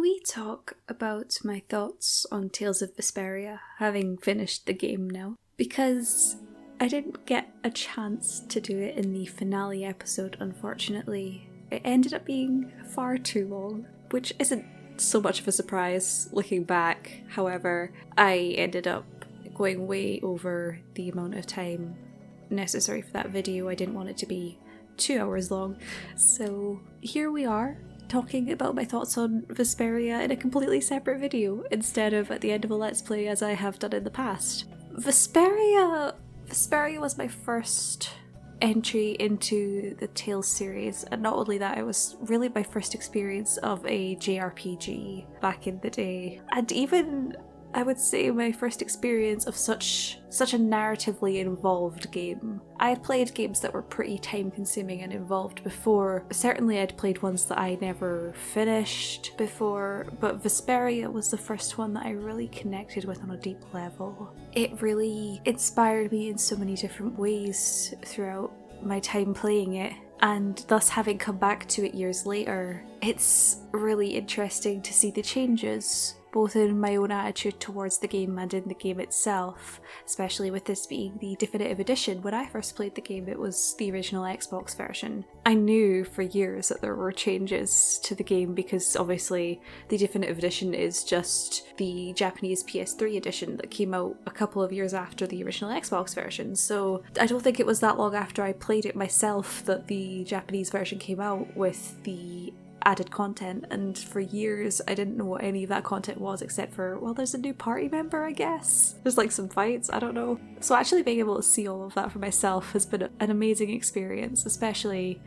we talk about my thoughts on Tales of Vesperia, having finished the game now? Because I didn't get a chance to do it in the finale episode, unfortunately. It ended up being far too long, which isn't so much of a surprise looking back. However, I ended up going way over the amount of time necessary for that video. I didn't want it to be 2 hours long. So here we are, talking about my thoughts on Vesperia in a completely separate video, instead of at the end of a Let's Play as I have done in the past. Vesperia was my first entry into the Tales series, and not only that, it was really my first experience of a JRPG back in the day, and even I would say my first experience of such a narratively involved game. I had played games that were pretty time consuming and involved before. Certainly I'd played ones that I never finished before, but Vesperia was the first one that I really connected with on a deep level. It really inspired me in so many different ways throughout my time playing it. And thus, having come back to it years later, it's really interesting to see the changes, both in my own attitude towards the game and in the game itself, especially with this being the definitive edition. When I first played the game, it was the original Xbox version. I knew for years that there were changes to the game because obviously the definitive edition is just the Japanese PS3 edition that came out a couple of years after the original Xbox version. So I don't think it was that long after I played it myself that the Japanese version came out with the added content, and for years I didn't know what any of that content was except for, well, there's a new party member, I guess. There's like some fights, I don't know. So actually being able to see all of that for myself has been an amazing experience, especially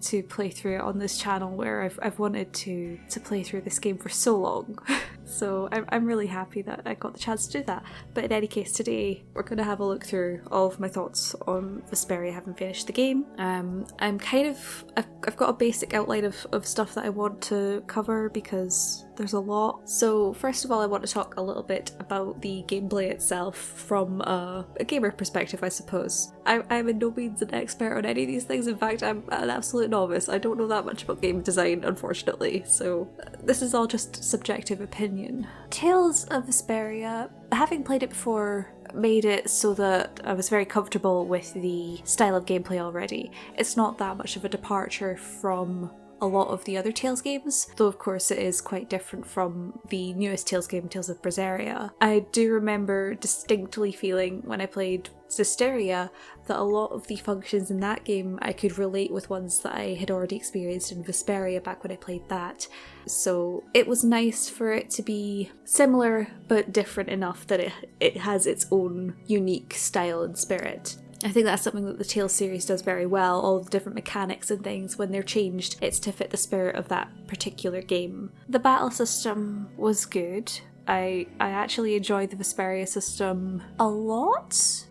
to play through it on this channel where I've wanted to play through this game for so long. So I'm really happy that I got the chance to do that. But in any case, today we're going to have a look through all of my thoughts on Vesperia having finished the game. I've got a basic outline of stuff that I want to cover because there's a lot. So first of all, I want to talk a little bit about the gameplay itself from a gamer perspective, I suppose. I'm in no means an expert on any of these things. In fact, I'm an absolute novice. I don't know that much about game design, unfortunately, so this is all just subjective opinion. Tales of Vesperia, having played it before, made it so that I was very comfortable with the style of gameplay already. It's not that much of a departure from a lot of the other Tales games, though of course it is quite different from the newest Tales game, Tales of Berseria. I do remember distinctly feeling when I played Zestiria that a lot of the functions in that game I could relate with ones that I had already experienced in Vesperia back when I played that. So it was nice for it to be similar but different enough that it has its own unique style and spirit. I think that's something that the Tales series does very well. All the different mechanics and things, when they're changed, it's to fit the spirit of that particular game. The battle system was good. I actually enjoyed the Vesperia system a lot.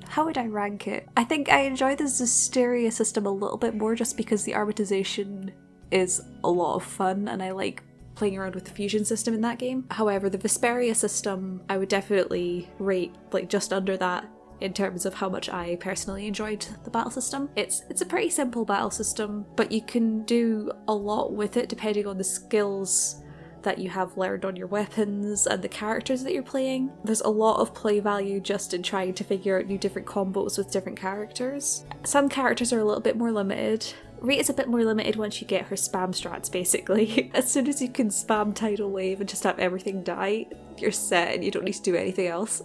How would I rank it? I think I enjoy the Zestiria system a little bit more just because the armatization is a lot of fun and I like playing around with the fusion system in that game. However, the Vesperia system I would definitely rate like just under that in terms of how much I personally enjoyed the battle system. It's a pretty simple battle system, but you can do a lot with it depending on the skills that you have learned on your weapons and the characters that you're playing. There's a lot of play value just in trying to figure out new different combos with different characters. Some characters are a little bit more limited. Rita's a bit more limited once you get her spam strats, basically. As soon as you can spam Tidal Wave and just have everything die, you're set and you don't need to do anything else.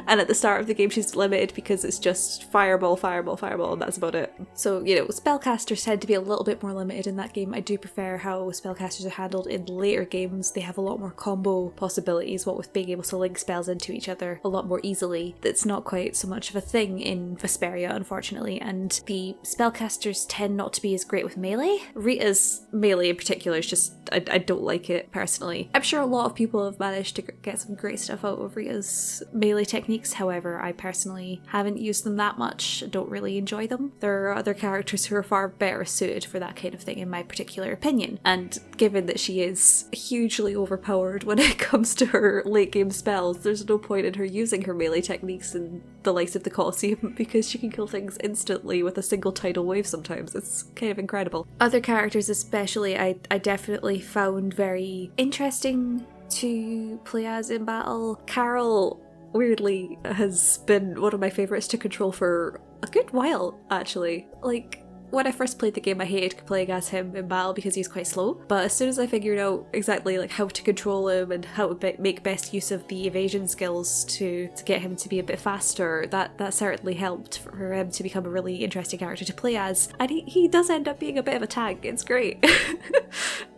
And at the start of the game she's limited because it's just fireball, fireball, fireball, and that's about it. So, you know, spellcasters tend to be a little bit more limited in that game. I do prefer how spellcasters are handled in later games. They have a lot more combo possibilities, what with being able to link spells into each other a lot more easily. That's not quite so much of a thing in Vesperia, unfortunately, and the spellcasters tend not to be as great with melee. Rita's melee in particular is just, I don't like it personally. I'm sure a lot of people have managed to get some great stuff out of Rita's melee techniques. However, I personally haven't used them that much, don't really enjoy them. There are other characters who are far better suited for that kind of thing in my particular opinion, and given that she is hugely overpowered when it comes to her late game spells, there's no point in her using her melee techniques in the likes of the Colosseum because she can kill things instantly with a single tidal wave sometimes. It's kind of incredible. Other characters especially I definitely found very interesting to play as in battle. Karol, weirdly, has been one of my favourites to control for a good while, actually. Like, when I first played the game, I hated playing as him in battle because he's quite slow, but as soon as I figured out exactly like how to control him and how to make best use of the evasion skills to get him to be a bit faster, that certainly helped for him to become a really interesting character to play as, and he does end up being a bit of a tank. It's great.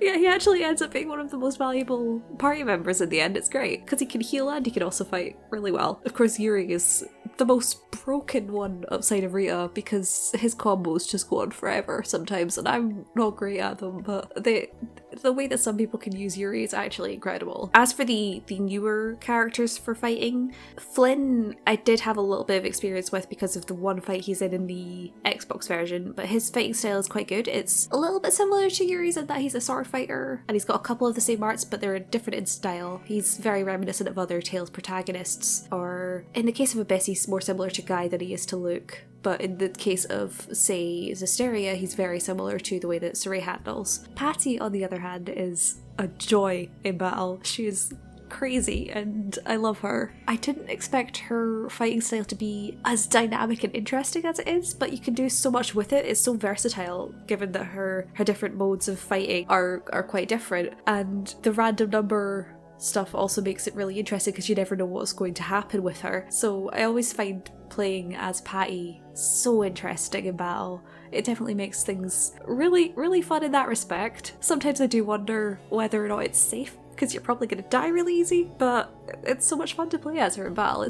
Yeah, he actually ends up being one of the most valuable party members in the end. It's great, because he can heal and he can also fight really well. Of course, Yuri is the most broken one outside of Rita because his combos just go on forever sometimes, and I'm not great at them, but the way that some people can use Yuri is actually incredible. As for the newer characters for fighting, Flynn I did have a little bit of experience with because of the one fight he's in the Xbox version, but his fighting style is quite good. It's a little bit similar to Yuri's in that he's a sword fighter, and he's got a couple of the same arts, but they're different in style. He's very reminiscent of other Tales protagonists, or in the case of Abyss, he's more similar to Guy than he is to Luke. But in the case of, say, Zestiria, he's very similar to the way that Saray handles. Patty, on the other hand, is a joy in battle. She is crazy and I love her. I didn't expect her fighting style to be as dynamic and interesting as it is, but you can do so much with it. It's so versatile given that her different modes of fighting are quite different, and the random number stuff also makes it really interesting because you never know what's going to happen with her. So I always find playing as Patty so interesting in battle. It definitely makes things really, really fun in that respect. Sometimes I do wonder whether or not it's safe because you're probably going to die really easy, but it's so much fun to play as her in battle.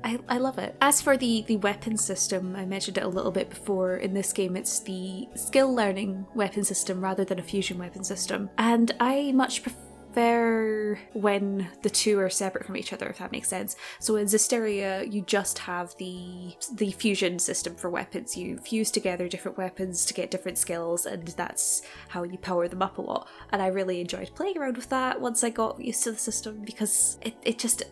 I love it. As for the weapon system, I mentioned it a little bit before. In this game, it's the skill learning weapon system rather than a fusion weapon system, and I much prefer when the two are separate from each other, if that makes sense. So in Zestiria, you just have the fusion system for weapons. You fuse together different weapons to get different skills, and that's how you power them up a lot. And I really enjoyed playing around with that once I got used to the system, because it just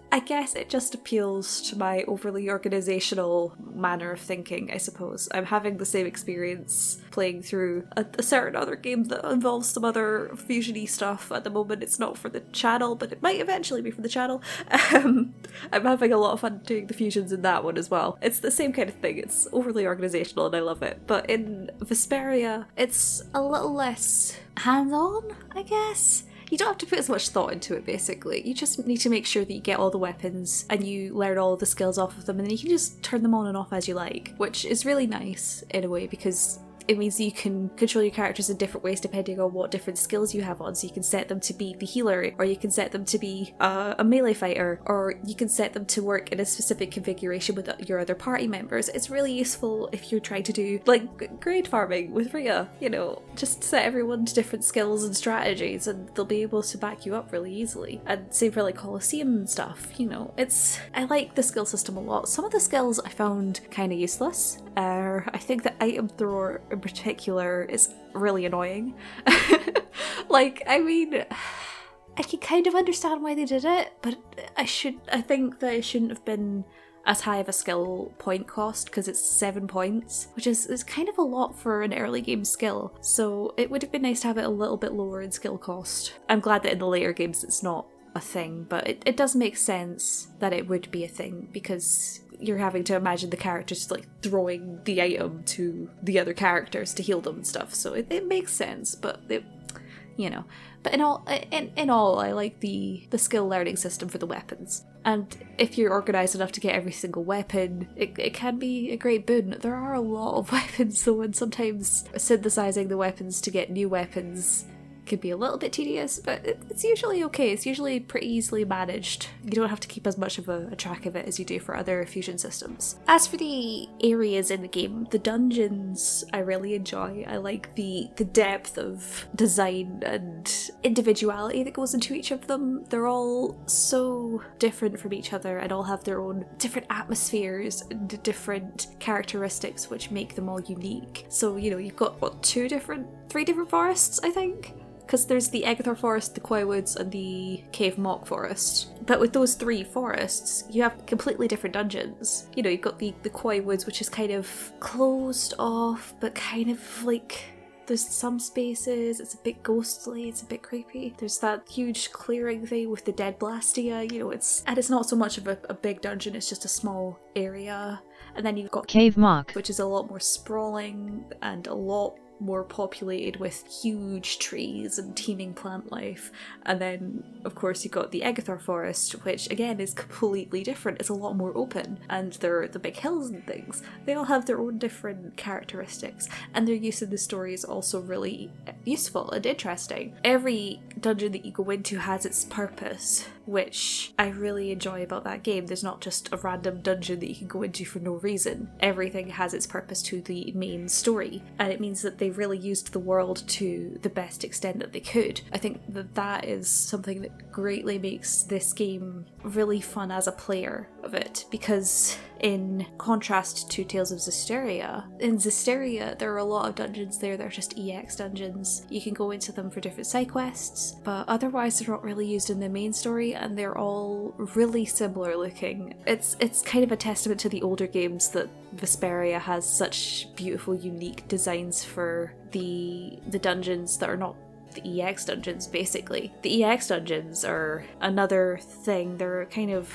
appeals to my overly organizational manner of thinking, I suppose. I'm having the same experience playing through a certain other game that involves some other fusion-y stuff. At the moment, it's not for the channel, but it might eventually be for the channel. I'm having a lot of fun doing the fusions in that one as well. It's the same kind of thing. It's overly organizational and I love it. But in Vesperia, it's a little less hands-on, I guess. You don't have to put as much thought into it, basically. You just need to make sure that you get all the weapons and you learn all of the skills off of them, and then you can just turn them on and off as you like, which is really nice in a way because it means you can control your characters in different ways depending on what different skills you have on. So you can set them to be the healer, or you can set them to be a melee fighter, or you can set them to work in a specific configuration with your other party members. It's really useful if you're trying to do like grade farming with Rhea, you know, just set everyone to different skills and strategies and they'll be able to back you up really easily. And same for like Colosseum and stuff, you know. I like the skill system a lot. Some of the skills I found kind of useless. I think the item thrower in particular is really annoying. Like, I mean, I can kind of understand why they did it, but I think that it shouldn't have been as high of a skill point cost because it's 7 points, which is kind of a lot for an early game skill. So it would have been nice to have it a little bit lower in skill cost. I'm glad that in the later games it's not a thing, but it does make sense that it would be a thing because you're having to imagine the characters like throwing the item to the other characters to heal them and stuff. So it makes sense, but you know. But in all, I like the skill learning system for the weapons. And if you're organised enough to get every single weapon, it can be a great boon. There are a lot of weapons though, and sometimes synthesising the weapons to get new weapons can be a little bit tedious, but it's usually okay. It's usually pretty easily managed. You don't have to keep as much of a track of it as you do for other fusion systems. As for the areas in the game, the dungeons I really enjoy. I like the depth of design and individuality that goes into each of them. They're all so different from each other and all have their own different atmospheres and different characteristics which make them all unique. So, you know, you've got, what, three different forests, I think? Because there's the Eggathor Forest, the Koi Woods, and the Cave Mock Forest. But with those three forests, you have completely different dungeons. You know, you've got the Koi Woods, which is kind of closed off, but kind of like... There's some spaces, it's a bit ghostly, it's a bit creepy. There's that huge clearing thing with the dead Blastia, you know, it's not so much of a big dungeon, it's just a small area. And then you've got Cave Mock, which is a lot more sprawling and a lot more populated with huge trees and teeming plant life. And then, of course, you've got the Eggathor Forest, which again is completely different. It's a lot more open, and there are the big hills and things. They all have their own different characteristics, and their use in the story is also really useful and interesting. Every dungeon that you go into has its purpose, which I really enjoy about that game. There's not just a random dungeon that you can go into for no reason. Everything has its purpose to the main story, and it means that they really used the world to the best extent that they could. I think that is something that greatly makes this game really fun as a player of it, because in contrast to Tales of Zestiria, in Zestiria there are a lot of dungeons there that are just EX dungeons. You can go into them for different side quests, but otherwise they're not really used in the main story, and they're all really similar looking. It's kind of a testament to the older games that Vesperia has such beautiful, unique designs for the dungeons that are not the EX dungeons, basically. The EX dungeons are another thing. They're kind of...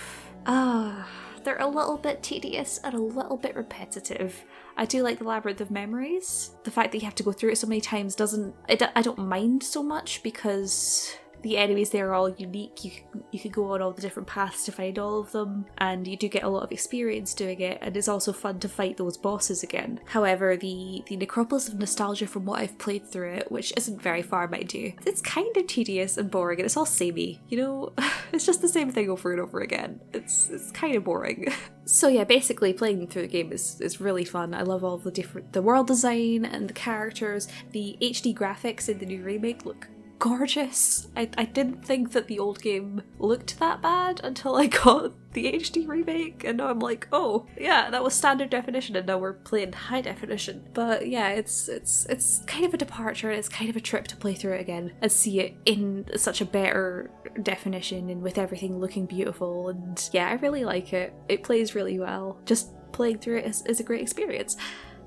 they're a little bit tedious and a little bit repetitive. I do like the Labyrinth of Memories. The fact that you have to go through it so many times I don't mind so much, because the enemies there are all unique. You can go on all the different paths to find all of them, and you do get a lot of experience doing it, and it's also fun to fight those bosses again. However, the Necropolis of Nostalgia, from what I've played through it, which isn't very far, mind you, it's kind of tedious and boring, and it's all samey, you know? It's just the same thing over and over again. It's kind of boring. So yeah, basically playing through the game is really fun. I love all the world design and the characters. The HD graphics in the new remake look gorgeous. I didn't think that the old game looked that bad until I got the HD remake, and now I'm like, oh yeah, that was standard definition and now we're playing high definition. But yeah, it's kind of a departure. It's kind of a trip to play through it again and see it in such a better definition and with everything looking beautiful, and yeah, I really like it. It plays really well. Just playing through it is a great experience.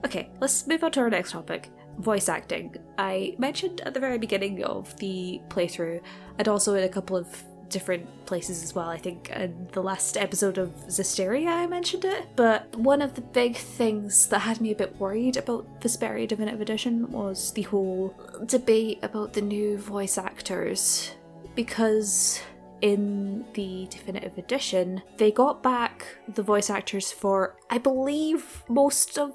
Okay, let's move on to our next topic. Voice acting. I mentioned at the very beginning of the playthrough, and also in a couple of different places as well. I think in the last episode of Zestiria I mentioned it, but one of the big things that had me a bit worried about Vesperia Definitive Edition was the whole debate about the new voice actors, because in the Definitive Edition they got back the voice actors for, I believe, most of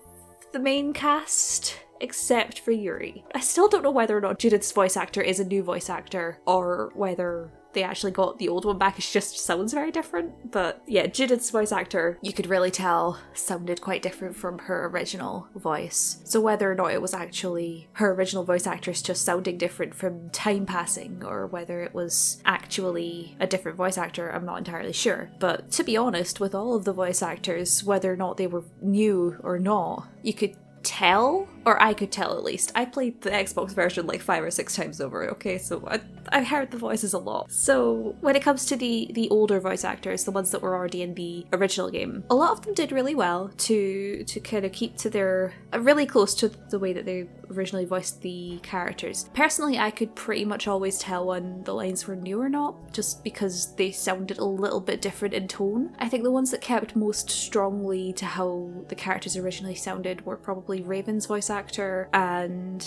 the main cast, except for Yuri. I still don't know whether or not Judith's voice actor is a new voice actor, or whether they actually got the old one back. It just sounds very different. But yeah, Judith's voice actor, you could really tell, sounded quite different from her original voice. So whether or not it was actually her original voice actress just sounding different from time passing, or whether it was actually a different voice actor, I'm not entirely sure. But to be honest, with all of the voice actors, whether or not they were new or not, you could tell, or I could tell at least. I played the Xbox version like 5 or 6 times over, okay, so I heard the voices a lot. So when it comes to the older voice actors, the ones that were already in the original game, a lot of them did really well to kind of keep to their really close to the way that they originally voiced the characters. Personally, I could pretty much always tell when the lines were new or not, just because they sounded a little bit different in tone. I think the ones that kept most strongly to how the characters originally sounded were probably Raven's voice actor and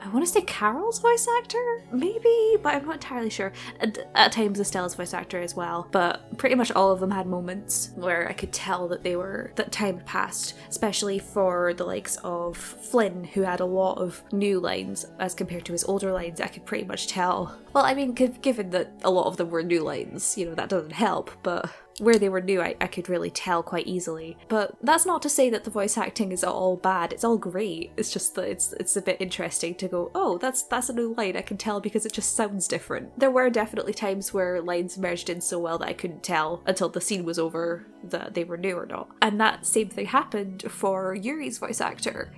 I want to say Carol's voice actor? Maybe, but I'm not entirely sure. And at times Estelle's voice actor as well, but pretty much all of them had moments where I could tell that that time had passed, especially for the likes of Flynn, who had a lot of new lines as compared to his older lines. I could pretty much tell. Well, I mean, given that a lot of them were new lines, that doesn't help, but where they were new, I could really tell quite easily. But that's not to say that the voice acting is all bad. It's all great. It's just that it's a bit interesting to go, oh, that's a new line. I can tell because it just sounds different. There were definitely times where lines merged in so well that I couldn't tell until the scene was over that they were new or not. And that same thing happened for Yuri's voice actor.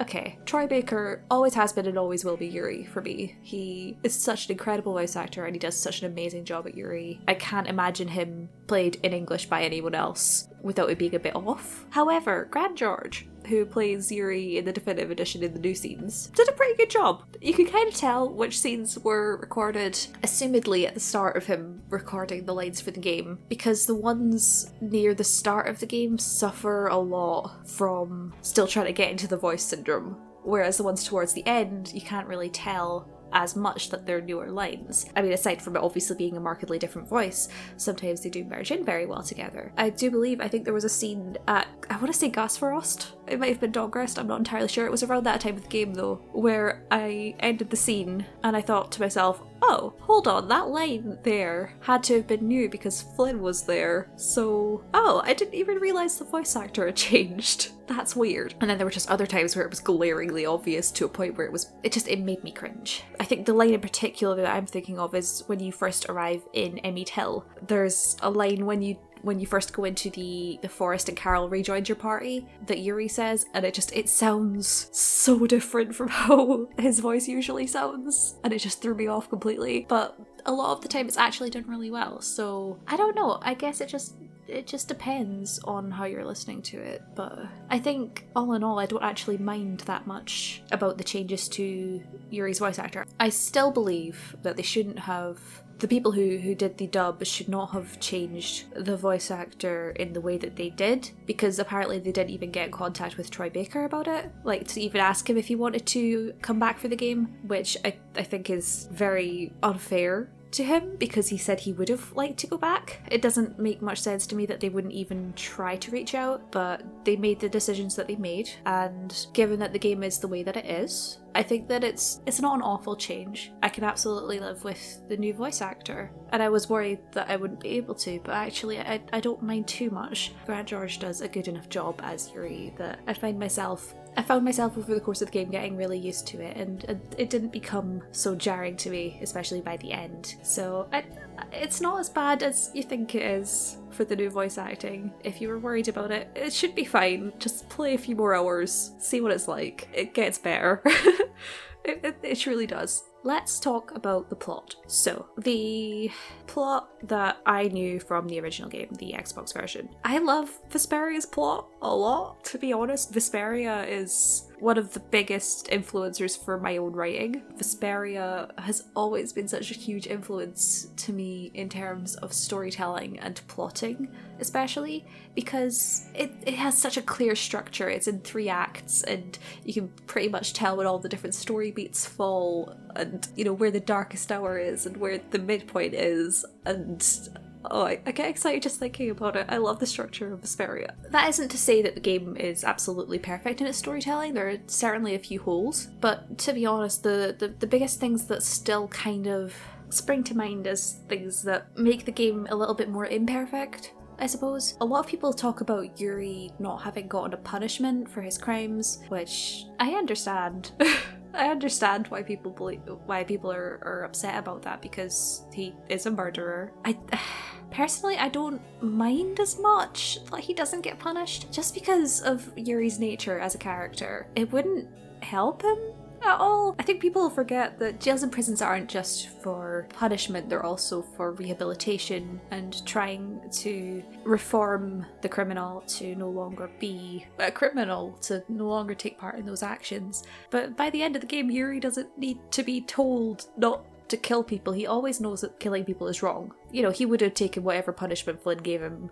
Okay, Troy Baker always has been and always will be Yuri for me. He is such an incredible voice actor and he does such an amazing job at Yuri. I can't imagine him played in English by anyone else without it being a bit off. However, Grant George, who plays Yuri in the definitive edition in the new scenes, did a pretty good job. You can kind of tell which scenes were recorded, assumedly at the start of him recording the lines for the game, because the ones near the start of the game suffer a lot from still trying to get into the voice syndrome, whereas the ones towards the end, you can't really tell as much that they're newer lines. I mean, aside from it obviously being a markedly different voice, sometimes they do merge in very well together. I think there was a scene at, I want to say Vesperia Ost. It might have been Dogrest, I'm not entirely sure. It was around that time of the game though, where I ended the scene and I thought to myself, oh, hold on, that line there had to have been new because Flynn was there. So, oh, I didn't even realise the voice actor had changed. That's weird. And then there were just other times where it was glaringly obvious to a point where it made me cringe. I think the line in particular that I'm thinking of is when you first arrive in Emmett Hill. There's a line when you first go into the forest and Karol rejoins your party that Yuri says, and it sounds so different from how his voice usually sounds, and it just threw me off completely. But a lot of the time it's actually done really well, so I don't know, I guess it just depends on how you're listening to it. But I think all in all I don't actually mind that much about the changes to Yuri's voice actor. I still believe that the people who did the dub should not have changed the voice actor in the way that they did, because apparently they didn't even get in contact with Troy Baker about it, like to even ask him if he wanted to come back for the game, which I think is very unfair to him, because he said he would have liked to go back. It doesn't make much sense to me that they wouldn't even try to reach out, but they made the decisions that they made, and given that the game is the way that it is, I think that it's not an awful change. I can absolutely live with the new voice actor, and I was worried that I wouldn't be able to, but actually I don't mind too much. Grant George does a good enough job as Yuri that I found myself over the course of the game getting really used to it, and it didn't become so jarring to me, especially by the end. So it's not as bad as you think it is for the new voice acting. If you were worried about it, it should be fine. Just play a few more hours, see what it's like. It gets better. It truly does. Let's talk about the plot. So, the plot that I knew from the original game, the Xbox version. I love Vesperia's plot a lot, to be honest. Vesperia is one of the biggest influencers for my own writing. Vesperia has always been such a huge influence to me in terms of storytelling and plotting, especially because it has such a clear structure. It's in 3 acts, and you can pretty much tell when all the different story beats fall, and where the darkest hour is and where the midpoint is, and oh, I get excited just thinking about it. I love the structure of Vesperia. That isn't to say that the game is absolutely perfect in its storytelling. There are certainly a few holes, but to be honest, the biggest things that still kind of spring to mind as things that make the game a little bit more imperfect, I suppose. A lot of people talk about Yuri not having gotten a punishment for his crimes, which I understand. I understand why people are upset about that, because he is a murderer. Personally, I don't mind as much that he doesn't get punished, just because of Yuri's nature as a character. It wouldn't help him at all. I think people forget that jails and prisons aren't just for punishment, they're also for rehabilitation and trying to reform the criminal to no longer be a criminal, to no longer take part in those actions. But by the end of the game, Yuri doesn't need to be told not to kill people. He always knows that killing people is wrong. He would have taken whatever punishment Flynn gave him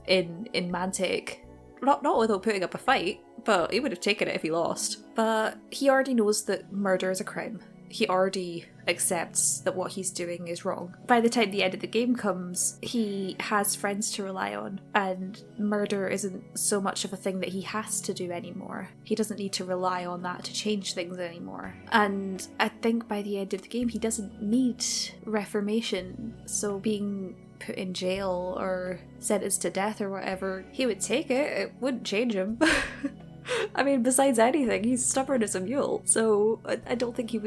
in Mantic Not without putting up a fight, but he would have taken it if he lost. But he already knows that murder is a crime. He already accepts that what he's doing is wrong. By the time the end of the game comes, he has friends to rely on, and murder isn't so much of a thing that he has to do anymore. He doesn't need to rely on that to change things anymore. And I think by the end of the game, he doesn't need reformation, so being put in jail or sentenced to death or whatever, he would take it. It wouldn't change him. I mean, besides anything, he's stubborn as a mule, so I don't think it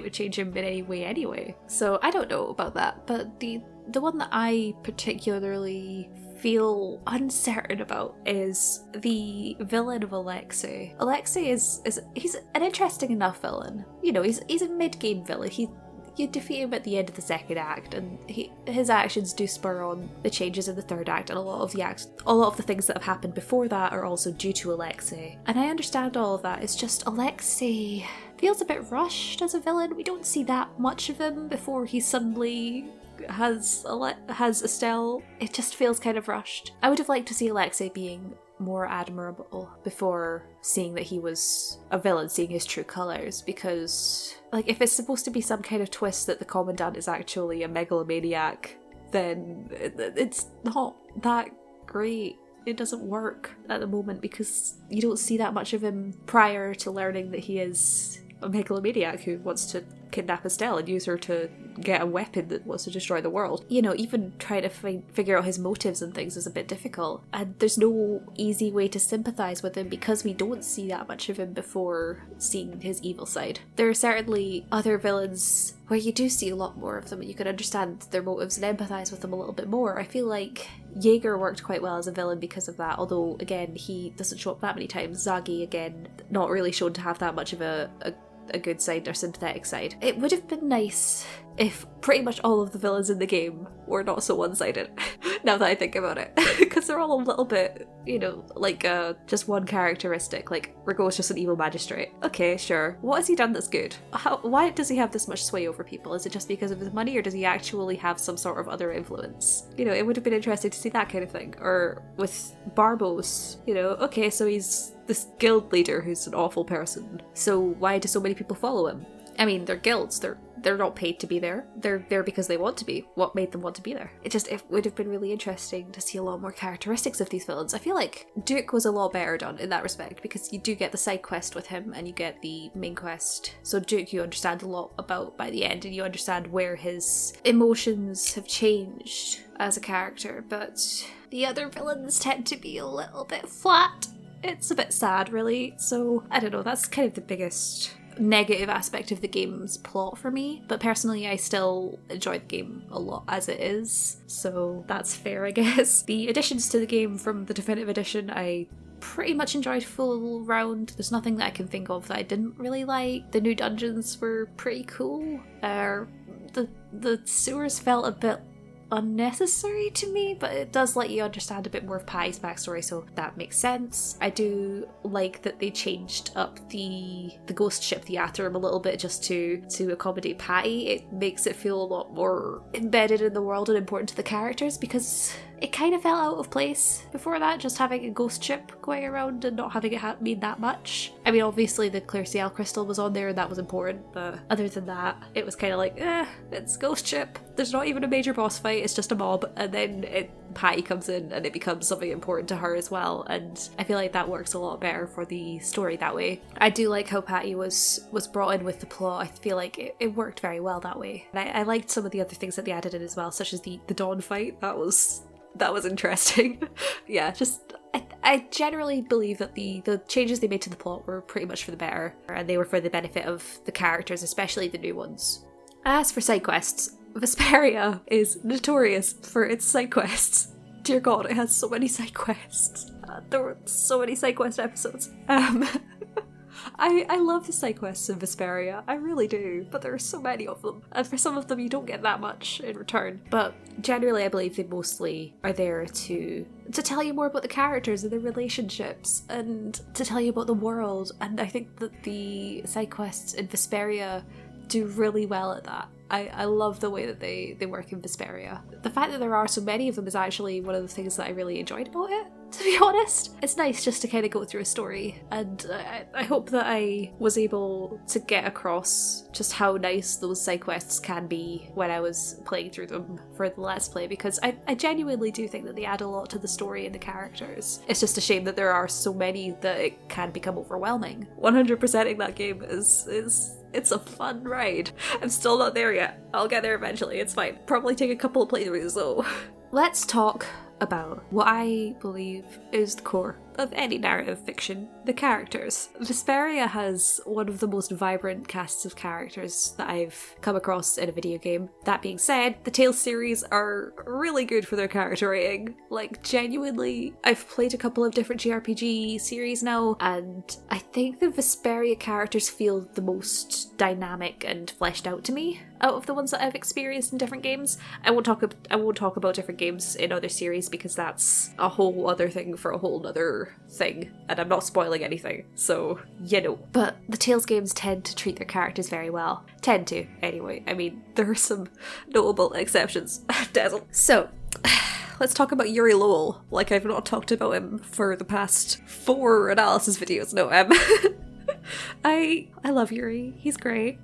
would change him in any way anyway. So I don't know about that, but the one that I particularly feel uncertain about is the villain of Alexei. Alexei he's an interesting enough villain. You know, he's a mid-game villain. You defeat him at the end of the second act, and his actions do spur on the changes in the third act, and a lot of the things that have happened before that are also due to Alexei. And I understand all of that. It's just Alexei feels a bit rushed as a villain. We don't see that much of him before he suddenly has Estelle. It just feels kind of rushed. I would have liked to see Alexei being more admirable before seeing that he was a villain, seeing his true colours, because like if it's supposed to be some kind of twist that the Commandant is actually a megalomaniac, then it's not that great. It doesn't work at the moment because you don't see that much of him prior to learning that he is a megalomaniac who wants to kidnap Estelle and use her to get a weapon that wants to destroy the world. You know, even trying to figure out his motives and things is a bit difficult. And there's no easy way to sympathise with him because we don't see that much of him before seeing his evil side. There are certainly other villains where you do see a lot more of them and you can understand their motives and empathise with them a little bit more. I feel like Jaeger worked quite well as a villain because of that, although again he doesn't show up that many times. Zagi, again, not really shown to have that much of a good side or sympathetic side. It would have been nice if pretty much all of the villains in the game were not so one-sided, now that I think about it. Because they're all a little bit, you know, like just one characteristic, like Rigo's just an evil magistrate. Okay, sure. What has he done that's good? Why does he have this much sway over people? Is it just because of his money, or does he actually have some sort of other influence? You know, it would have been interesting to see that kind of thing. Or with Barbos, you know, okay, so he's this guild leader who's an awful person, so why do so many people follow him? I mean, they're guilds, they're not paid to be there. They're there because they want to be. What made them want to be there? It would have been really interesting to see a lot more characteristics of these villains. I feel like Duke was a lot better done in that respect, because you do get the side quest with him and you get the main quest. So Duke you understand a lot about by the end, and you understand where his emotions have changed as a character, but the other villains tend to be a little bit flat. It's a bit sad, really. So I don't know, that's kind of the biggest negative aspect of the game's plot for me, but personally I still enjoy the game a lot as it is, so that's fair, I guess. The additions to the game from the definitive edition I pretty much enjoyed full round. There's nothing that I can think of that I didn't really like. The new dungeons were pretty cool. The sewers felt a bit unnecessary to me, but it does let you understand a bit more of Patty's backstory, so that makes sense. I do like that they changed up the ghost ship, the Atherum, a little bit just to accommodate Patty. It makes it feel a lot more embedded in the world and important to the characters, because it kind of felt out of place before that, just having a ghost ship going around and not having it mean that much. I mean, obviously the Clear Ciel crystal was on there and that was important, but other than that, it was kind of like, it's ghost ship. There's not even a major boss fight, it's just a mob, and then Patty comes in and it becomes something important to her as well, and I feel like that works a lot better for the story that way. I do like how Patty was brought in with the plot. I feel like it worked very well that way. And I liked some of the other things that they added in as well, such as the dawn fight. That was interesting. Yeah, just I generally believe that the changes they made to the plot were pretty much for the better, and they were for the benefit of the characters, especially the new ones. As for side quests, Vesperia is notorious for its side quests. Dear God, it has so many side quests. There were so many side quest episodes. I love the side quests in Vesperia, I really do, but there are so many of them, and for some of them you don't get that much in return. But generally I believe they mostly are there to tell you more about the characters and their relationships, and to tell you about the world, and I think that the side quests in Vesperia do really well at that. I love the way that they work in Vesperia. The fact that there are so many of them is actually one of the things that I really enjoyed about it, to be honest. It's nice just to kind of go through a story, and I hope that I was able to get across just how nice those side quests can be when I was playing through them for the Let's Play, because I genuinely do think that they add a lot to the story and the characters. It's just a shame that there are so many that it can become overwhelming. 100%ing that game it's a fun ride. I'm still not there yet. I'll get there eventually, it's fine. Probably take a couple of playthroughs though. Let's talk about what I believe is the core of any narrative fiction, the characters. Vesperia has one of the most vibrant casts of characters that I've come across in a video game. That being said, the Tales series are really good for their character rating. Like, genuinely, I've played a couple of different JRPG series now, and I think the Vesperia characters feel the most dynamic and fleshed out to me out of the ones that I've experienced in different games. I won't talk about different games in other series because that's a whole other thing for a whole other thing, and I'm not spoiling anything, so you know. But the Tales games tend to treat their characters very well. Tend to, anyway. I mean, there are some notable exceptions. Dazzle. So, let's talk about Yuri Lowell, like I've not talked about him for the past 4 analysis videos. No, I love Yuri. He's great.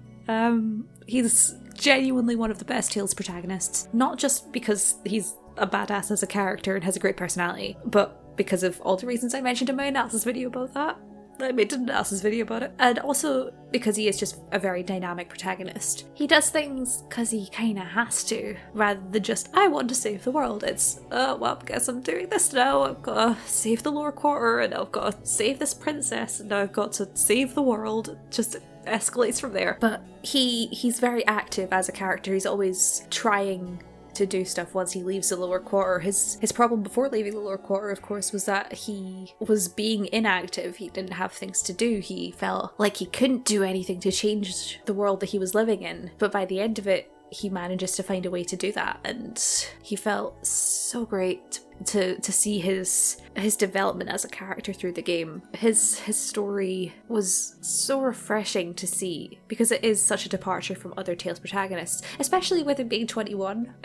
He's genuinely one of the best Tales protagonists, not just because he's a badass as a character and has a great personality, but because of all the reasons I mentioned in my analysis video about that. I made an analysis video about it. And also because he is just a very dynamic protagonist. He does things because he kinda has to, rather than just, I want to save the world. It's, well, I guess I'm doing this now. I've got to save the lower quarter, and I've got to save this princess, and now I've got to save the world. Just escalates from there. But he's very active as a character. He's always trying to do stuff once he leaves the lower quarter. His problem before leaving the lower quarter, of course, was that he was being inactive. He didn't have things to do. He felt like he couldn't do anything to change the world that he was living in. But by the end of it, he manages to find a way to do that, and he felt so great to see his development as a character through the game. His story was so refreshing to see, because it is such a departure from other Tales protagonists, especially with him being 21.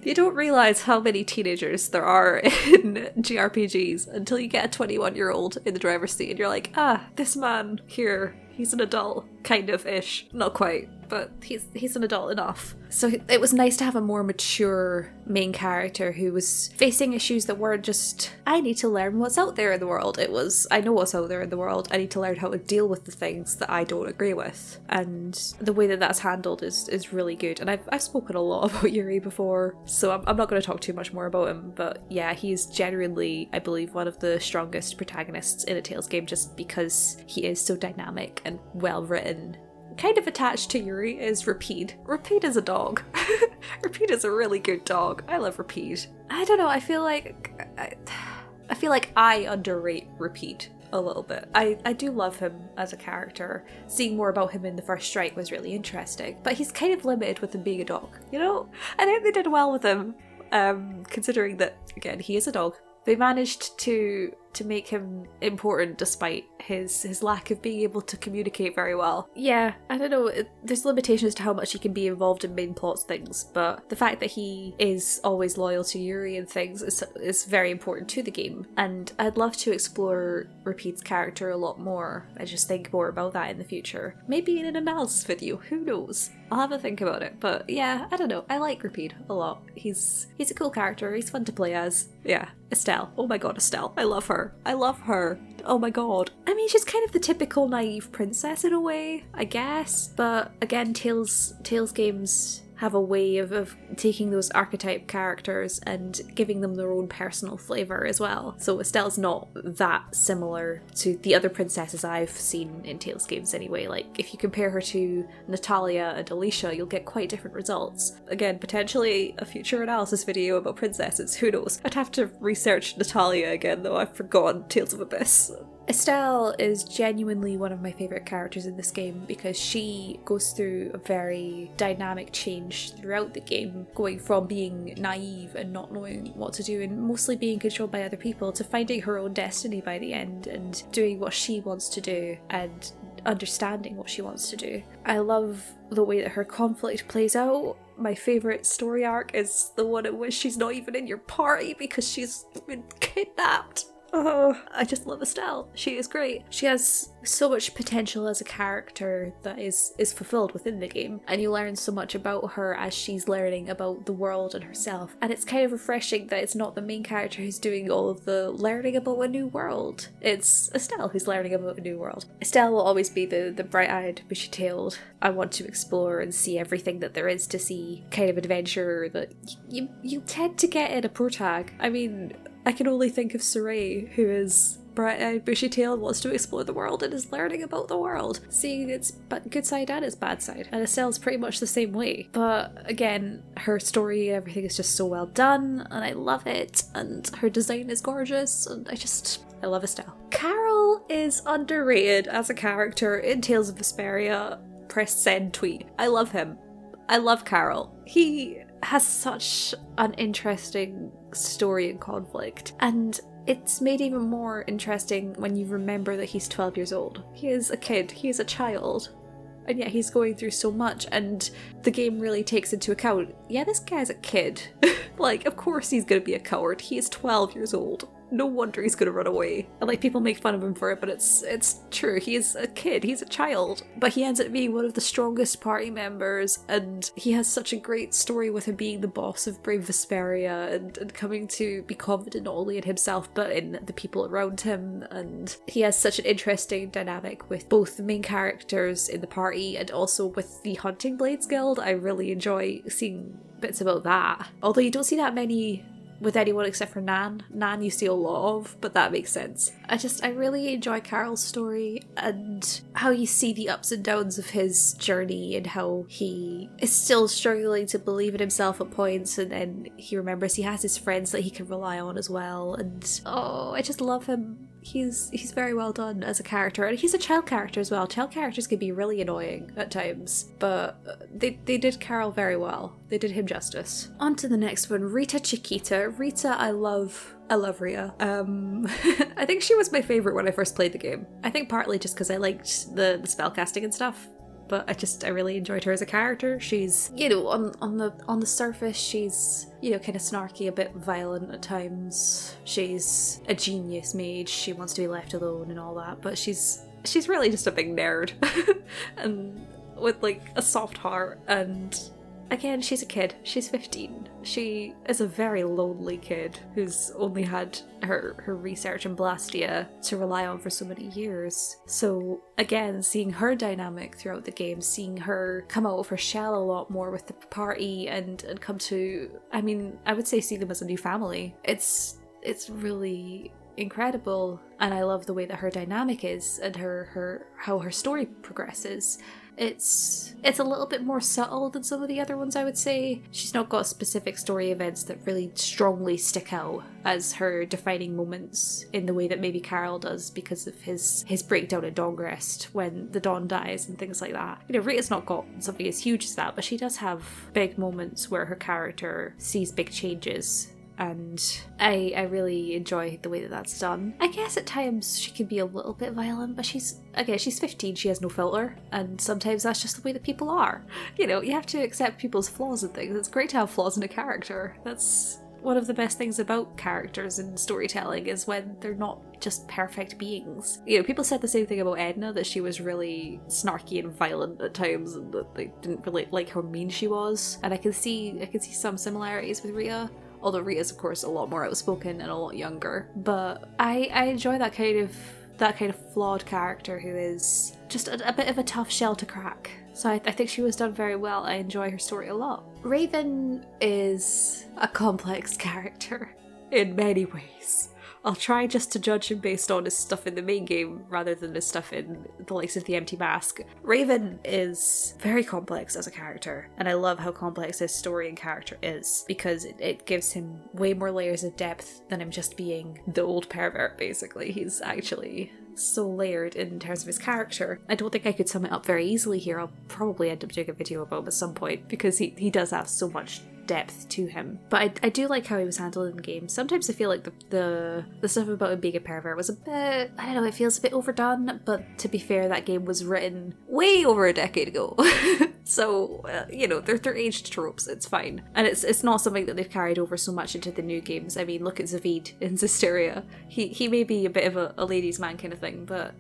You don't realise how many teenagers there are in JRPGs until you get a 21-year-old in the driver's seat and you're like, this man here, he's an adult, kind of-ish. Not quite, but he's an adult enough. So it was nice to have a more mature main character who was facing issues that weren't just, I need to learn what's out there in the world. It was, I know what's out there in the world, I need to learn how to deal with the things that I don't agree with. And the way that that's handled is really good. And I've spoken a lot about Yuri before, so I'm not going to talk too much more about him, but yeah, he's genuinely, I believe, one of the strongest protagonists in a Tales game, just because he is so dynamic and well written. Kind of attached to Yuri is Rapide. Rapide is a dog. Rapide is a really good dog. I love Rapide. I don't know, I feel like I underrate Rapide a little bit. I do love him as a character. Seeing more about him in The First Strike was really interesting, but he's kind of limited with him being a dog, you know? I think they did well with him, considering that, again, he is a dog. They managed to make him important despite his lack of being able to communicate very well. Yeah, I don't know, there's limitations to how much he can be involved in main plot things, but the fact that he is always loyal to Yuri and things is very important to the game, and I'd love to explore Rapide's character a lot more. I just think more about that in the future. Maybe in an analysis video, who knows? I'll have a think about it, but yeah, I don't know, I like Rapide a lot. He's a cool character, he's fun to play as. Yeah, Estelle. Oh my god, Estelle. I love her. I love her. Oh my god. I mean, she's kind of the typical naive princess in a way, I guess. But again, Tales games have a way of taking those archetype characters and giving them their own personal flavour as well. So Estelle's not that similar to the other princesses I've seen in Tales games anyway. Like, if you compare her to Natalia and Alicia, you'll get quite different results. Again, potentially a future analysis video about princesses, who knows? I'd have to research Natalia again, though I've forgotten Tales of Abyss. Estelle is genuinely one of my favourite characters in this game because she goes through a very dynamic change throughout the game, going from being naive and not knowing what to do and mostly being controlled by other people to finding her own destiny by the end and doing what she wants to do and understanding what she wants to do. I love the way that her conflict plays out my favourite story arc is the one in which she's not even in your party because she's been kidnapped. Oh, I just love Estelle. She is great. She has so much potential as a character that is fulfilled within the game, and you learn so much about her as she's learning about the world and herself. And it's kind of refreshing that it's not the main character who's doing all of the learning about a new world. It's Estelle who's learning about a new world. Estelle will always be the bright-eyed, bushy-tailed, I want to explore and see everything that there is to see kind of adventurer that you tend to get in a protag. I mean, I can only think of Saray, who is bright-eyed, bushy-tailed, wants to explore the world and is learning about the world, seeing its good side and its bad side. And Estelle's pretty much the same way. But again, her story and everything is just so well done, and I love it, and her design is gorgeous, and I love Estelle. Karol is underrated as a character in Tales of Vesperia. Press send tweet. I love him. I love Karol. He has such an interesting story and conflict, and it's made even more interesting when you remember that he's 12 years old. He is a kid, he is a child, and yet he's going through so much, and the game really takes into account, yeah, this guy's a kid. Like, of course he's gonna be a coward. He is 12 years old. No wonder he's gonna run away. And like, people make fun of him for it, but it's true. He is a kid, he's a child. But he ends up being one of the strongest party members, and he has such a great story with him being the boss of Brave Vesperia and coming to be confident not only in himself but in the people around him. And he has such an interesting dynamic with both the main characters in the party and also with the Hunting Blades Guild. I really enjoy seeing bits about that. Although you don't see that many with anyone except for Nan. Nan you see a lot of, but that makes sense. I really enjoy Karol's story and how you see the ups and downs of his journey and how he is still struggling to believe in himself at points, and then he remembers he has his friends that he can rely on as well, and oh, I just love him. He's very well done as a character, and he's a child character as well. Child characters can be really annoying at times, but they did Karol very well. They did him justice. On to the next one, Rita Chiquita. Rita, I love Rita. I think she was my favourite when I first played the game. I think partly just because I liked the spellcasting and stuff, but I really enjoyed her as a character. She's, you know, on the surface, she's, you know, kind of snarky, a bit violent at times. She's a genius mage. She wants to be left alone and all that, but she's really just a big nerd, and with like a soft heart. And again, she's a kid. She's 15. She is a very lonely kid who's only had her research in Blastia to rely on for so many years. So again, seeing her dynamic throughout the game, seeing her come out of her shell a lot more with the party and come to, I mean, I would say see them as a new family. It's really incredible, and I love the way that her dynamic is and how her story progresses. It's a little bit more subtle than some of the other ones, I would say. She's not got specific story events that really strongly stick out as her defining moments in the way that maybe Karol does because of his breakdown at Dawngrest when the Dawn dies and things like that. You know, Rita's not got something as huge as that, but she does have big moments where her character sees big changes. And I really enjoy the way that that's done. I guess at times she can be a little bit violent, but she's 15, she has no filter, and sometimes that's just the way that people are. You know, you have to accept people's flaws and things. It's great to have flaws in a character. That's one of the best things about characters in storytelling, is when they're not just perfect beings. You know, people said the same thing about Edna, that she was really snarky and violent at times, and that they didn't really like how mean she was. And I can see some similarities with Rita. Although Rita's, of course, a lot more outspoken and a lot younger. But I enjoy that kind of flawed character who is just a bit of a tough shell to crack. So I think she was done very well. I enjoy her story a lot. Raven is a complex character in many ways. I'll try just to judge him based on his stuff in the main game rather than his stuff in the likes of the Empty Mask. Raven is very complex as a character, and I love how complex his story and character is, because it gives him way more layers of depth than him just being the old pervert, basically. He's actually so layered in terms of his character. I don't think I could sum it up very easily here. I'll probably end up doing a video about him at some point, because he does have so much depth to him. But I do like how he was handled in the game. Sometimes I feel like the stuff about him being a pervert was a bit, I don't know, it feels a bit overdone, but to be fair, that game was written way over a decade ago. So, they're aged tropes, it's fine. And it's not something that they've carried over so much into the new games. I mean, look at Zavid in Zestiria. He may be a bit of a ladies' man kind of thing, but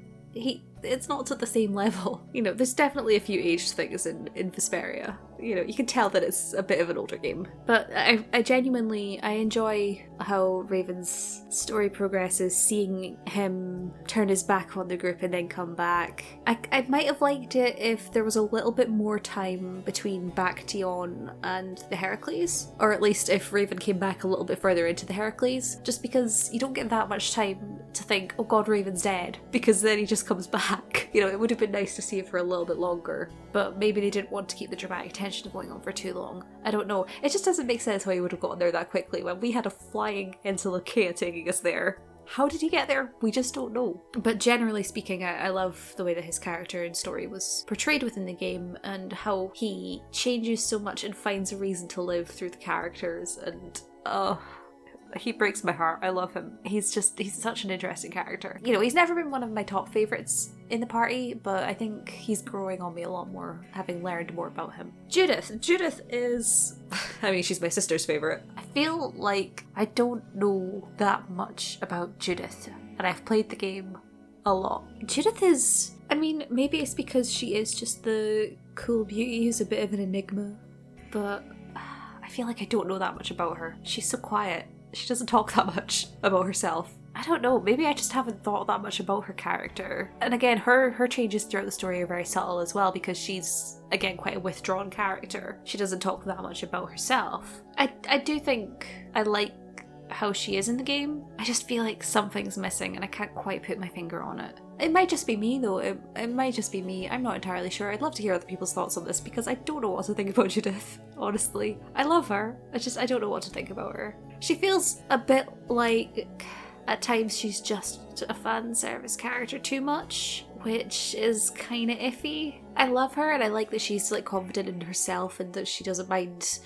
it's not at the same level. There's definitely a few aged things in Vesperia. You can tell that it's a bit of an older game. But I genuinely enjoy how Raven's story progresses, seeing him turn his back on the group and then come back. I might have liked it if there was a little bit more time between Bacteon and the Heracles, or at least if Raven came back a little bit further into the Heracles, just because you don't get that much time to think, oh god, Raven's dead, because then he just comes back. It would have been nice to see it for a little bit longer, but maybe they didn't want to keep the dramatic tension going on for too long. I don't know. It just doesn't make sense how he would have gotten there that quickly when we had a flying Entelokea taking us there. How did he get there? We just don't know. But generally speaking, I love the way that his character and story was portrayed within the game, and how he changes so much and finds a reason to live through the characters, and he breaks my heart. I love him. He's such an interesting character. He's never been one of my top favourites in the party, but I think he's growing on me a lot more, having learned more about him. Judith is, she's my sister's favourite. I feel like I don't know that much about Judith, and I've played the game a lot. Judith is, maybe it's because she is just the cool beauty who's a bit of an enigma, but I feel like I don't know that much about her. She's so quiet. She doesn't talk that much about herself. I don't know, maybe I just haven't thought that much about her character. And again, her changes throughout the story are very subtle as well, because she's, again, quite a withdrawn character. She doesn't talk that much about herself. I do think I like how she is in the game. I just feel like something's missing and I can't quite put my finger on it. It might just be me though, it might just be me, I'm not entirely sure. I'd love to hear other people's thoughts on this, because I don't know what to think about Judith, honestly. I love her, I don't know what to think about her. She feels a bit like, at times she's just a fan service character too much, which is kinda iffy. I love her and I like that she's confident in herself and that she doesn't mind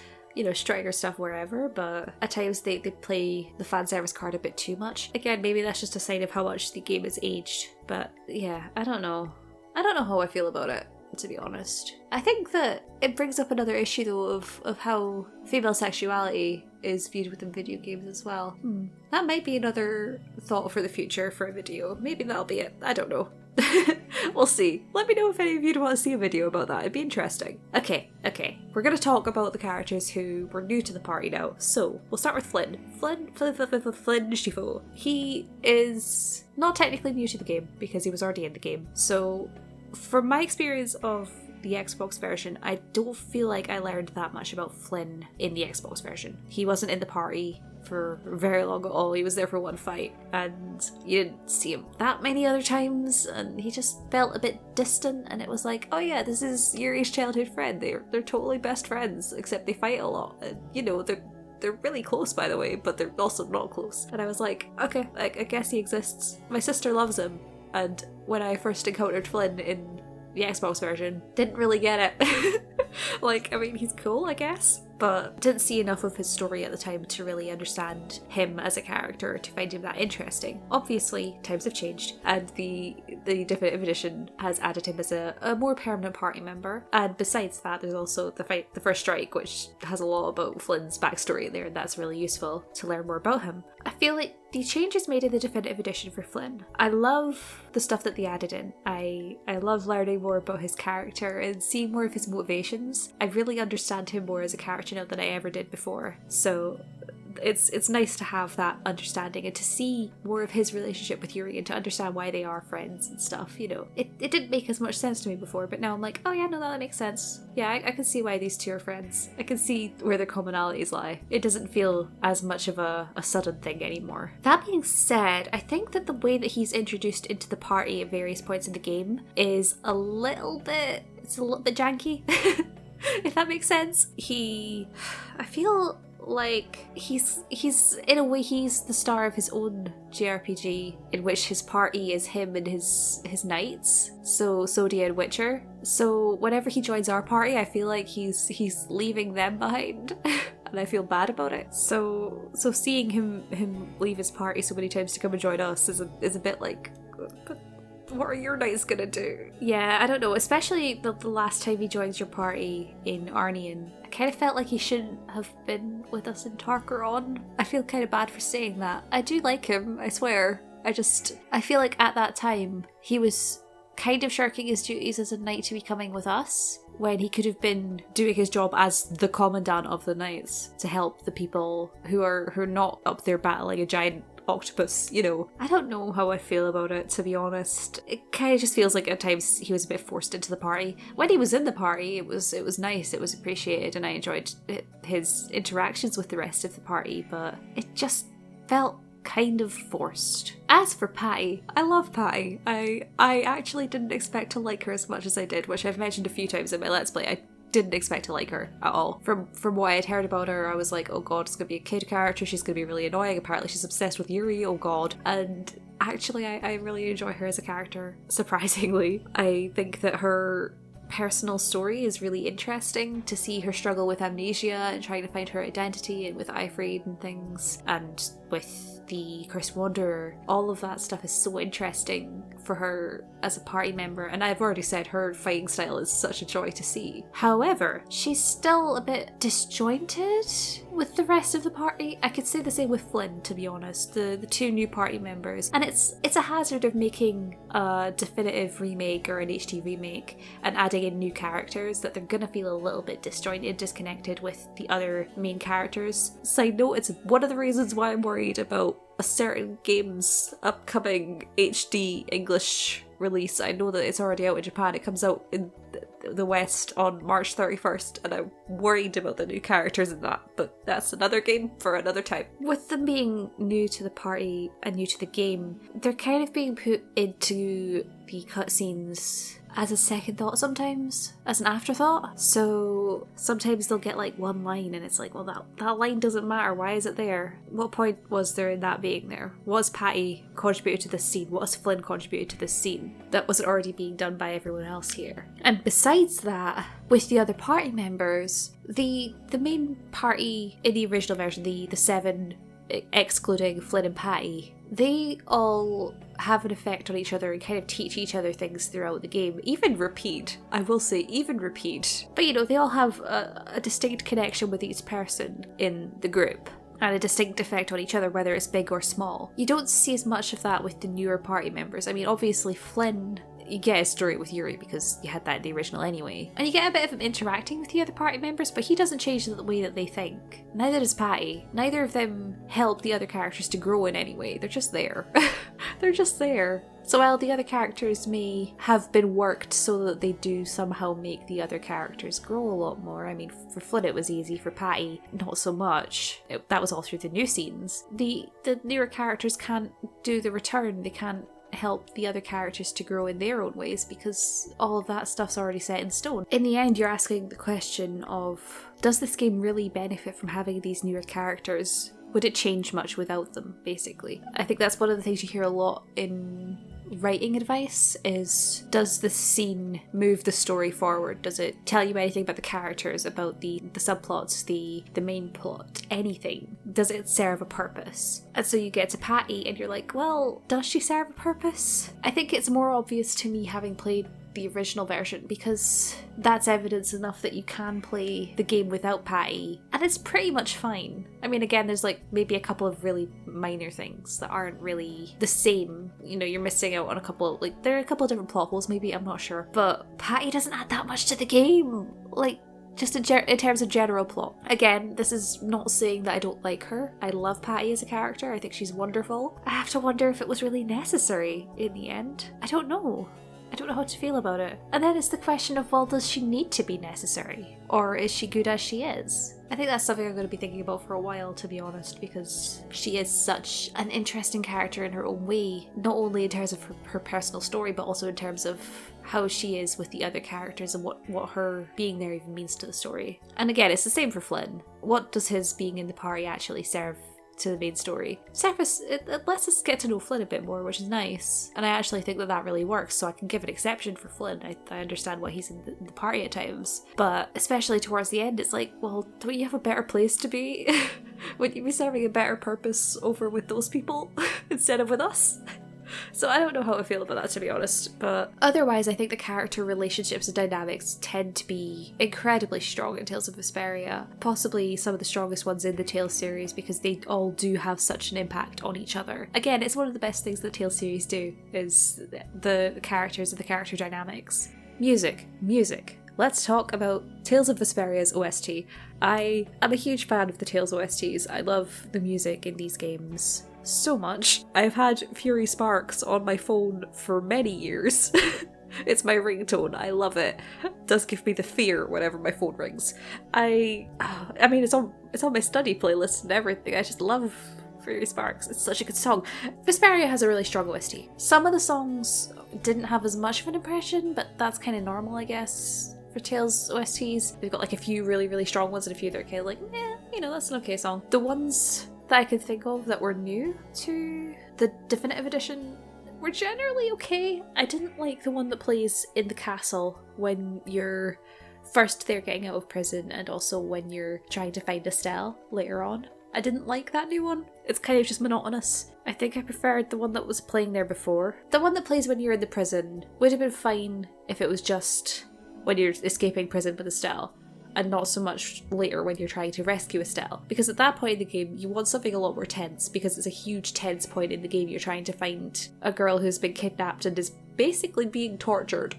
strutting her stuff wherever, but at times they play the fan service card a bit too much. Again, maybe that's just a sign of how much the game has aged, but yeah, I don't know how I feel about it, to be honest. I think that it brings up another issue though of how female sexuality is viewed within video games as well. That might be another thought for the future for a video. Maybe that'll be it. I don't know. We'll see. Let me know if any of you want to see a video about that. It'd be interesting. Okay. We're going to talk about the characters who were new to the party now. So, we'll start with Flynn. Flynn Schifo. He is not technically new to the game because he was already in the game. So, from my experience of the Xbox version, I don't feel like I learned that much about Flynn in the Xbox version. He wasn't in the party for very long at all. He was there for one fight and you didn't see him that many other times, and he just felt a bit distant, and it was like, oh yeah, this is Yuri's childhood friend. They're totally best friends, except they fight a lot, and they're really close, by the way, but they're also not close. And I was like, okay, I guess he exists. My sister loves him, and when I first encountered Flynn in the Xbox version, didn't really get it. He's cool, I guess, but didn't see enough of his story at the time to really understand him as a character, to find him that interesting. Obviously, times have changed, and the Definitive Edition has added him as a more permanent party member. And besides that, there's also the First Strike, which has a lot about Flynn's backstory in there, and that's really useful to learn more about him. I feel like the changes made in the Definitive Edition for Flynn, I love the stuff that they added in. I love learning more about his character and seeing more of his motivations. I really understand him more as a character now than I ever did before. So it's nice to have that understanding and to see more of his relationship with Yuri and to understand why they are friends and stuff, It didn't make as much sense to me before, but now I'm like, oh yeah, no, that makes sense. Yeah, I can see why these two are friends. I can see where their commonalities lie. It doesn't feel as much of a sudden thing anymore. That being said, I think that the way that he's introduced into the party at various points in the game is a little bit janky, if that makes sense. I feel like he's in a way he's the star of his own JRPG, in which his party is him and his knights, so Sodia and Witcher. So whenever he joins our party, I feel like he's leaving them behind. and I feel bad about it. So seeing him leave his party so many times to come and join us is a bit like, but what are your nights gonna do? Yeah, I don't know, especially the last time he joins your party in Arnian. I kind of felt like he shouldn't have been with us in Tarkaron. I feel kind of bad for saying that. I do like him, I swear. I feel like at that time he was kind of shirking his duties as a knight to be coming with us, when he could have been doing his job as the commandant of the knights to help the people who are not up there battling a giant octopus, you know. I don't know how I feel about it, to be honest. It kind of just feels like at times he was a bit forced into the party. When he was in the party, it was nice, it was appreciated, and I enjoyed his interactions with the rest of the party, but it just felt kind of forced. As for Patty, I love Patty. I actually didn't expect to like her as much as I did, which I've mentioned a few times in my Let's Play. I didn't expect to like her at all. From what I'd heard about her, I was like, oh god, it's gonna be a kid character, she's gonna be really annoying, apparently she's obsessed with Yuri, oh god. And actually I really enjoy her as a character, surprisingly. I think that her personal story is really interesting, to see her struggle with amnesia and trying to find her identity, and with Ifrid and things, and with the Cursed Wanderer. All of that stuff is so interesting for her as a party member, and I've already said her fighting style is such a joy to see. However, she's still a bit disjointed with the rest of the party. I could say the same with Flynn, to be honest, the two new party members, and it's a hazard of making a definitive remake or an HD remake and adding in new characters, that they're gonna feel a little bit disjointed, disconnected with the other main characters. Side note, it's one of the reasons why I'm worried about a certain game's upcoming HD English release. I know that it's already out in Japan. It comes out in the West on March 31st, and I'm worried about the new characters in that, but that's another game for another time. With them being new to the party and new to the game, they're kind of being put into the cutscenes as a second thought sometimes, as an afterthought. So sometimes they'll get like one line and it's like, well, that line doesn't matter, why is it there? What point was there in that being there? Was Patty contributed to this scene? What has Flynn contributed to this scene that wasn't already being done by everyone else here? And besides that, with the other party members, the main party in the original version, the seven excluding Flynn and Patty, they all have an effect on each other and kind of teach each other things throughout the game. Even Repeat, I will say, even Repeat. But you know, they all have a distinct connection with each person in the group, and a distinct effect on each other, whether it's big or small. You don't see as much of that with the newer party members. I mean, obviously Flynn, you get a story with Yuri because you had that in the original anyway. And you get a bit of him interacting with the other party members, but he doesn't change the way that they think. Neither does Patty. Neither of them help the other characters to grow in any way. They're just there. They're just there. So while the other characters may have been worked so that they do somehow make the other characters grow a lot more. I mean, for Flynn it was easy, for Patty not so much. That was all through the new scenes. The newer characters can't do the return. They can't help the other characters to grow in their own ways because all of that stuff's already set in stone. In the end, you're asking the question of, does this game really benefit from having these newer characters? Would it change much without them, basically? I think that's one of the things you hear a lot in writing advice is, does the scene move the story forward? Does it tell you anything about the characters, about the subplots, the main plot, anything? Does it serve a purpose? And so you get to Patty and you're like, well, does she serve a purpose? I think it's more obvious to me having played the original version, because that's evidence enough that you can play the game without Patty and it's pretty much fine. I mean, again, there's like maybe a couple of really minor things that aren't really the same. You know, you're missing out on a couple, like there are a couple of different plot holes maybe, I'm not sure, but Patty doesn't add that much to the game, like just in terms of general plot. Again, this is not saying that I don't like her. I love Patty as a character. I think she's wonderful. I have to wonder if it was really necessary in the end. I don't know how to feel about it. And then it's the question of, well, does she need to be necessary? Or is she good as she is? I think that's something I'm going to be thinking about for a while, to be honest, because she is such an interesting character in her own way, not only in terms of her personal story, but also in terms of how she is with the other characters and what her being there even means to the story. And again, it's the same for Flynn. What does his being in the party actually serve to the main story. Surface, it lets us get to know Flynn a bit more, which is nice, and I actually think that that really works, so I can give an exception for Flynn. I understand why he's in the party at times, but especially towards the end, it's like, well, don't you have a better place to be? Would you be serving a better purpose over with those people instead of with us? So I don't know how I feel about that, to be honest, but otherwise I think the character relationships and dynamics tend to be incredibly strong in Tales of Vesperia, possibly some of the strongest ones in the Tales series because they all do have such an impact on each other. Again, it's one of the best things that Tales series do, is the characters and the character dynamics. Music. Let's talk about Tales of Vesperia's OST. I am a huge fan of the Tales OSTs. I love the music in these games so much. I've had Fury Sparks on my phone for many years. It's my ringtone. I love it. It does give me the fear whenever my phone rings. I mean, it's on my study playlist and everything. I just love Fury Sparks. It's such a good song. Vesperia has a really strong OST. Some of the songs didn't have as much of an impression, but that's kind of normal, I guess, for Tales OSTs. They've got like a few really, really strong ones and a few that are kind of like, that's an okay song. The ones that I could think of that were new to the Definitive Edition were generally okay. I didn't like the one that plays in the castle when you're first there getting out of prison and also when you're trying to find Estelle later on. I didn't like that new one. It's kind of just monotonous. I think I preferred the one that was playing there before. The one that plays when you're in the prison would have been fine if it was just when you're escaping prison with Estelle, and not so much later when you're trying to rescue Estelle. Because at that point in the game, you want something a lot more tense, because it's a huge tense point in the game. You're trying to find a girl who's been kidnapped and is basically being tortured.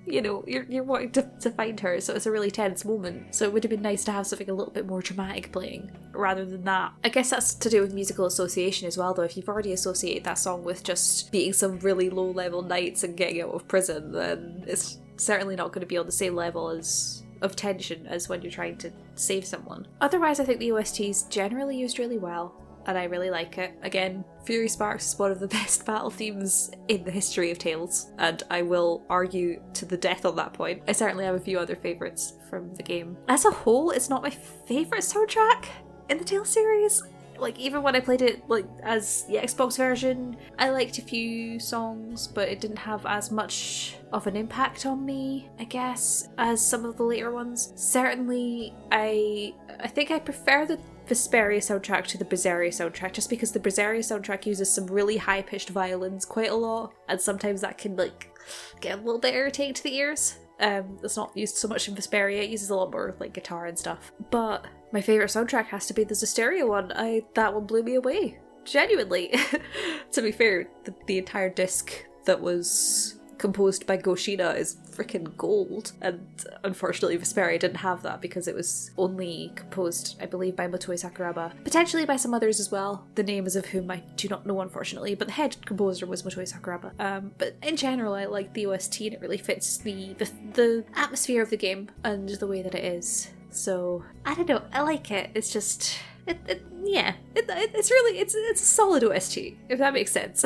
You're wanting to find her, so it's a really tense moment. So it would have been nice to have something a little bit more dramatic playing, rather than that. I guess that's to do with musical association as well, though. If you've already associated that song with just being some really low-level knights and getting out of prison, then it's certainly not going to be on the same level of tension as when you're trying to save someone. Otherwise, I think the OST is generally used really well, and I really like it. Again, Fury Sparks is one of the best battle themes in the history of Tales, and I will argue to the death on that point. I certainly have a few other favourites from the game. As a whole, it's not my favourite soundtrack in the Tales series. Like, even when I played it as the Xbox version, I liked a few songs, but it didn't have as much of an impact on me, I guess, as some of the later ones. Certainly, I think I prefer the Vesperia soundtrack to the Brazilia soundtrack, just because the Brazilia soundtrack uses some really high-pitched violins quite a lot, and sometimes that can get a little bit irritating to the ears. It's not used so much in Vesperia. It uses a lot more guitar and stuff. But my favourite soundtrack has to be the Zestiria one. That one blew me away. Genuinely. To be fair, the entire disc that was composed by Goshina is freaking gold, and unfortunately Vesperia didn't have that because it was only composed, I believe, by Motoi Sakuraba, potentially by some others as well, the names of whom I do not know, unfortunately, but the head composer was Motoi Sakuraba. But in general, I like the OST, and it really fits the atmosphere of the game and the way that it is. So I don't know, I like it. It's just it's a solid OST, if that makes sense.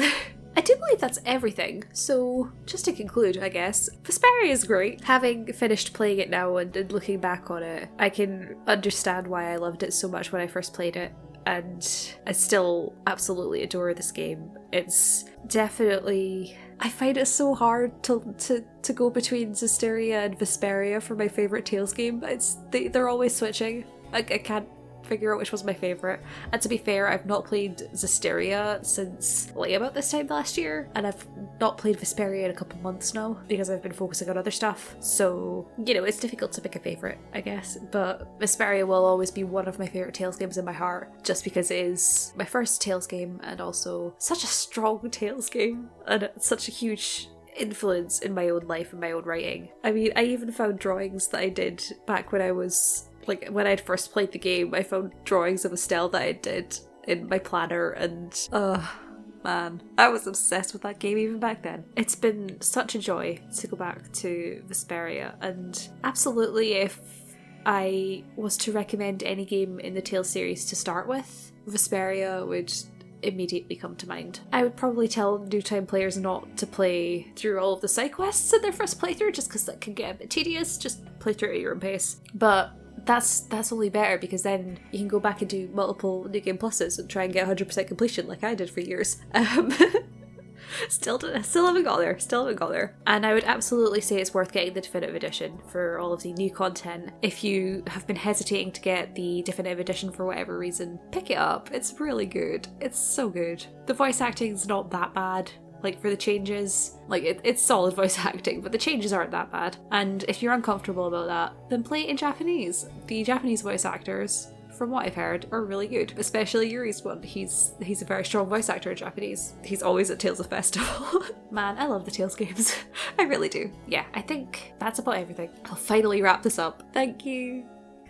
I do believe that's everything, so just to conclude, I guess, Vesperia is great. Having finished playing it now and looking back on it, I can understand why I loved it so much when I first played it, and I still absolutely adore this game. It's definitely... I find it so hard to go between Zestiria and Vesperia for my favourite Tales game. They're always switching. I can't figure out which was my favourite. And to be fair, I've not played Zestiria since about this time last year, and I've not played Vesperia in a couple months now because I've been focusing on other stuff. So, it's difficult to pick a favourite, I guess. But Vesperia will always be one of my favourite Tales games in my heart, just because it is my first Tales game and also such a strong Tales game and such a huge influence in my own life and my own writing. I mean, I even found drawings that I did back when I was when I'd first played the game. I found drawings of Estelle that I did in my planner, and man, I was obsessed with that game even back then. It's been such a joy to go back to Vesperia, and absolutely, if I was to recommend any game in the Tales series to start with, Vesperia would immediately come to mind. I would probably tell new time players not to play through all of the side quests in their first playthrough, just because that can get a bit tedious. Just play through at your own pace. But that's only better, because then you can go back and do multiple New Game Pluses and try and get 100% completion like I did for years. Still haven't got there. And I would absolutely say it's worth getting the Definitive Edition for all of the new content. If you have been hesitating to get the Definitive Edition for whatever reason, pick it up. It's really good. It's so good. The voice acting's not that bad. Like, for the changes, like, it's solid voice acting, but the changes aren't that bad. And if you're uncomfortable about that, then play it in Japanese. The Japanese voice actors, from what I've heard, are really good. Especially Yuri's one. He's a very strong voice actor in Japanese. He's always at Tales of Festival. Man, I love the Tales games. I really do. Yeah, I think that's about everything. I'll finally wrap this up. Thank you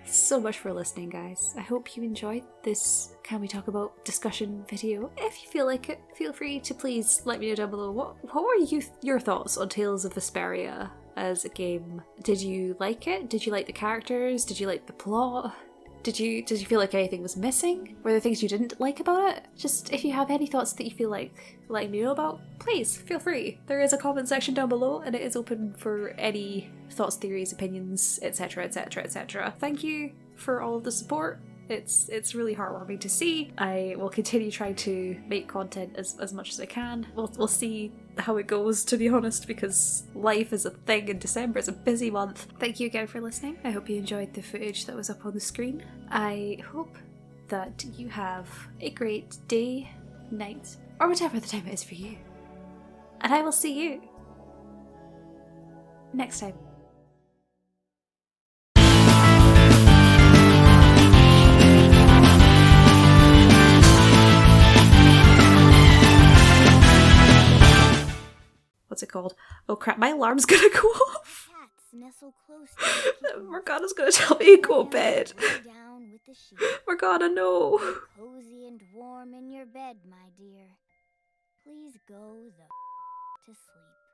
so much for listening, guys. I hope you enjoyed this Can We Talk About discussion video. If you feel like it, feel free to please let me know down below what were your thoughts on Tales of Vesperia as a game. Did you like it? Did you like the characters? Did you like the plot? Did you feel like anything was missing? Were there things you didn't like about it? Just if you have any thoughts that you feel like letting me know about, please feel free. There is a comment section down below and it is open for any thoughts, theories, opinions, etc, etc, etc. Thank you for all of the support. It's really heartwarming to see. I will continue trying to make content as much as I can. We'll see how it goes, to be honest, because life is a thing and December is a busy month. Thank you again for listening. I hope you enjoyed the footage that was up on the screen. I hope that you have a great day, night, or whatever the time it is for you. And I will see you next time. What's it called? Oh crap, my alarm's gonna go off. Morgana's gonna tell me to go to bed. Morgana, no. Cozy and warm in your bed, my dear. Please go to sleep.